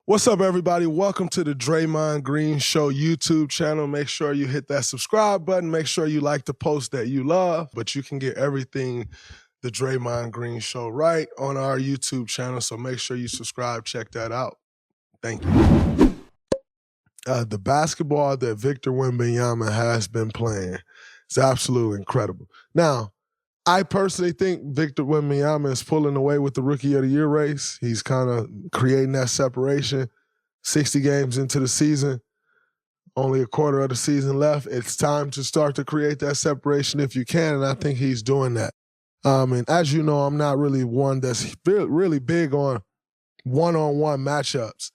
What's up, everybody? Welcome to the Draymond Green Show YouTube channel. Make sure you hit that subscribe button. Make sure you like the post that you love, but you can get everything the Draymond Green Show right on our YouTube channel, so make sure you subscribe. Check that out. Thank you. The basketball that Victor Wembanyama has been playing is absolutely incredible. Now, I personally think Victor Wembanyama is pulling away with the Rookie of the Year race. He's kind of creating that separation. 60 games into the season, only a quarter of the season left. It's time to start to create that separation if you can, and I think he's doing that. And as you know, I'm not really one that's really big on one-on-one matchups,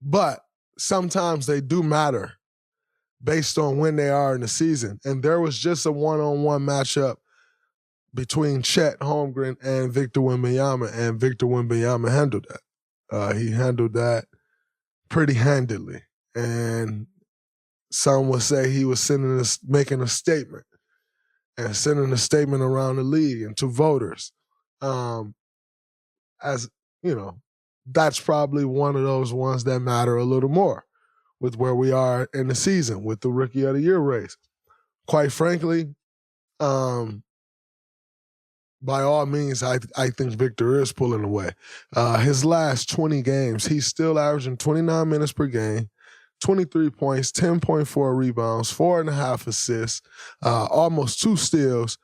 but sometimes they do matter based on when they are in the season. And there was just a one-on-one matchup between Chet, Holmgren, and Victor Wembanyama, and Victor Wembanyama handled that. He handled that pretty handily. And some would say he was making a statement and sending a statement around the league and to voters. As you know, that's probably one of those ones that matter a little more with where we are in the season with the Rookie of the Year race. Quite frankly, by all means, I think Victor is pulling away. His last 20 games, he's still averaging 29 minutes per game, 23 points, 10.4 rebounds, 4.5 assists, almost 2 steals,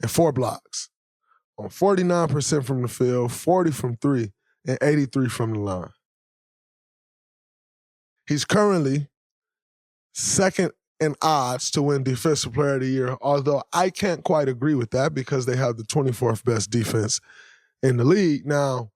and 4 blocks. On 49% from the field, 40 from 3, and 83 from the line. He's currently second in odds to win Defensive Player of the Year, although I can't quite agree with that because they have the 24th best defense in the league. Now,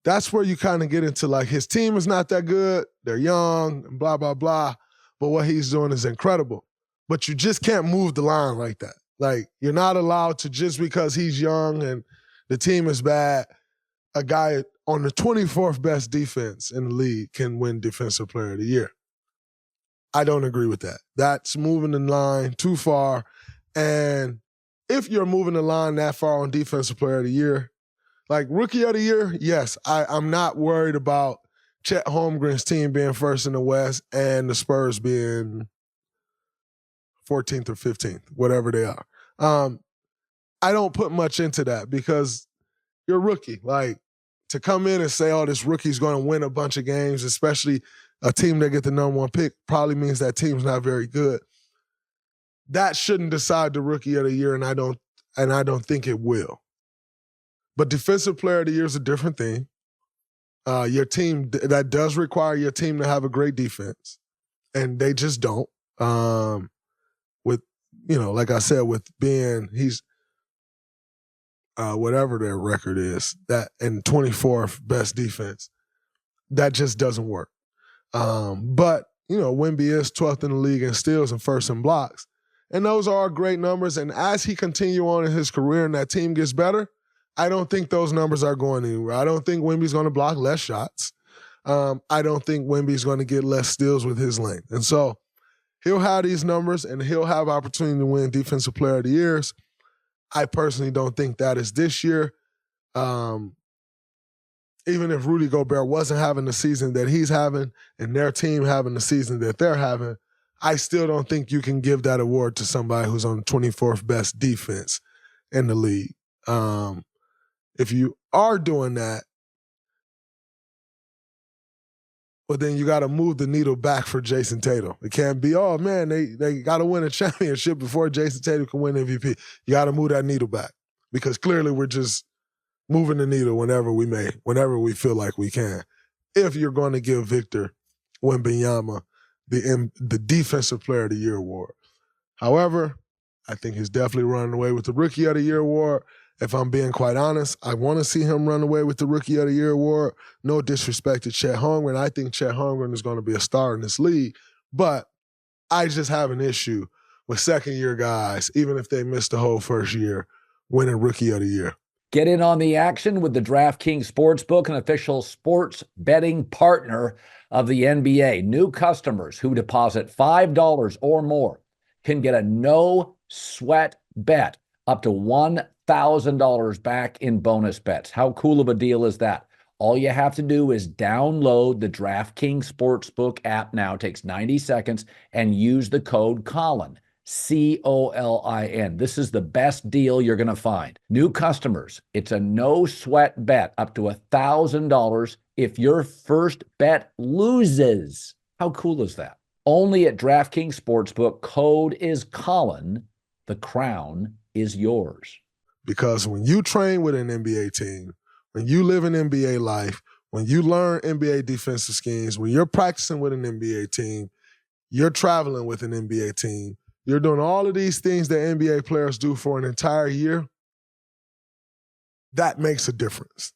that's where you kind of get into like his team is not that good, they're young, and blah, blah, blah, but what he's doing is incredible. But you just can't move the line like that. Like, you're not allowed to, just because he's young and the team is bad, a guy on the 24th best defense in the league can win Defensive Player of the Year. I don't agree with that. That's moving the line too far. And if you're moving the line that far on Defensive Player of the Year, like Rookie of the Year, yes, I'm not worried about Chet Holmgren's team being first in the West and the Spurs being 14th or 15th, whatever they are. I don't put much into that because you're a rookie. Like, to come in and say, oh, this rookie's going to win a bunch of games, especially a team that get the number 1 pick, probably means that team's not very good. That shouldn't decide the Rookie of the Year, and I don't think it will. But Defensive Player of the Year is a different thing. Your team, that does require your team to have a great defense, and they just don't. With, like I said, with being, he's whatever their record is, that and 24th best defense, that just doesn't work. But, Wemby is 12th in the league in steals and first in blocks. And those are great numbers. And as he continues on in his career and that team gets better, I don't think those numbers are going anywhere. I don't think Wemby's going to block less shots. I don't think Wemby's going to get less steals with his length. And so he'll have these numbers and he'll have opportunity to win Defensive Player of the Years. I personally don't think that is this year. Even if Rudy Gobert wasn't having the season that he's having and their team having the season that they're having, I still don't think you can give that award to somebody who's on the 24th best defense in the league. If you are doing that, well, then you got to move the needle back for Jason Tatum. It can't be, oh, man, they got to win a championship before Jason Tatum can win MVP. You got to move that needle back because clearly we're just moving the needle whenever we feel like we can. If you're going to give Victor Wembanyama the Defensive Player of the Year award. However, I think he's definitely running away with the Rookie of the Year award. If I'm being quite honest, I want to see him run away with the Rookie of the Year award. No disrespect to Chet Holmgren. I think Chet Holmgren is going to be a star in this league. But I just have an issue with second-year guys, even if they missed the whole first year, winning Rookie of the Year. Get in on the action with the DraftKings Sportsbook, an official sports betting partner of the NBA. New customers who deposit $5 or more can get a no-sweat bet up to $1,000 back in bonus bets. How cool of a deal is that? All you have to do is download the DraftKings Sportsbook app now. It takes 90 seconds and use the code Colin, COLIN. This is the best deal you're going to find. New customers, it's a no-sweat bet up to $1,000 if your first bet loses. How cool is that? Only at DraftKings Sportsbook. Code is Colin. The crown is yours. Because when you train with an NBA team, when you live an NBA life, when you learn NBA defensive schemes, when you're practicing with an NBA team, you're traveling with an NBA team, you're doing all of these things that NBA players do for an entire year, that makes a difference.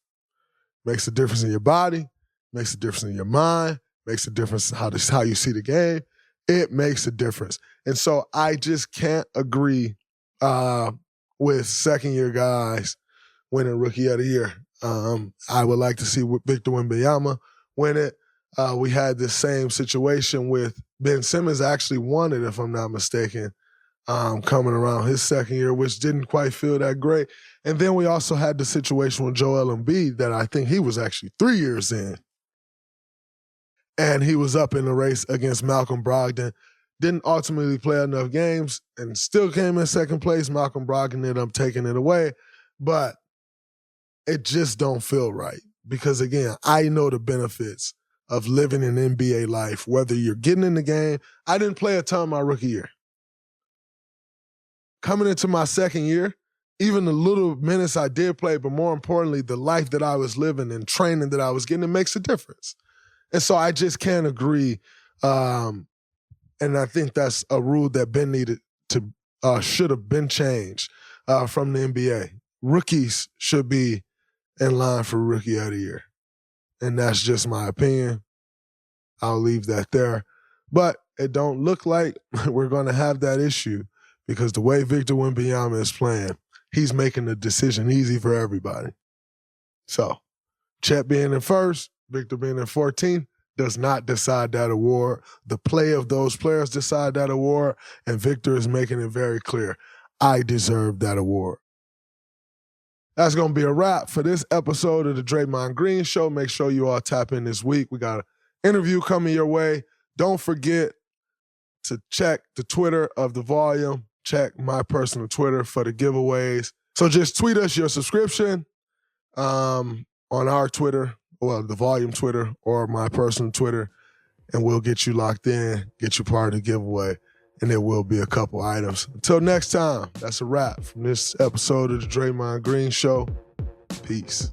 Makes a difference in your body, makes a difference in your mind, makes a difference in how you see the game. It makes a difference. And so I just can't agree with second-year guys winning Rookie of the Year. I would like to see Victor Wembanyama win it. We had this same situation with Ben Simmons actually won it, if I'm not mistaken, coming around his second year, which didn't quite feel that great. And then we also had the situation with Joel Embiid that I think he was actually 3 years in. And he was up in the race against Malcolm Brogdon. Didn't ultimately play enough games and still came in second place. Malcolm Brogdon ended up taking it away. But it just don't feel right. Because, again, I know the benefits of living an NBA life, whether you're getting in the game. I didn't play a ton my rookie year. Coming into my second year, even the little minutes I did play, but more importantly, the life that I was living and training that I was getting, it makes a difference. And so I just can't agree. And I think that's a rule that should have been changed from the NBA. Rookies should be in line for Rookie of the Year. And that's just my opinion. I'll leave that there. But it don't look like we're going to have that issue because the way Victor Wembanyama is playing, he's making the decision easy for everybody. So, Chet being in first, Victor being in 14th, does not decide that award. The play of those players decide that award, and Victor is making it very clear, I deserve that award. That's going to be a wrap for this episode of the Draymond Green Show. Make sure you all tap in this week. We got an interview coming your way. Don't forget to check the Twitter of The Volume. Check my personal Twitter for the giveaways. So just tweet us your subscription on our Twitter, well, The Volume Twitter or my personal Twitter, and we'll get you locked in, get you part of the giveaway, and there will be a couple items. Until next time, that's a wrap from this episode of the Draymond Green Show. Peace.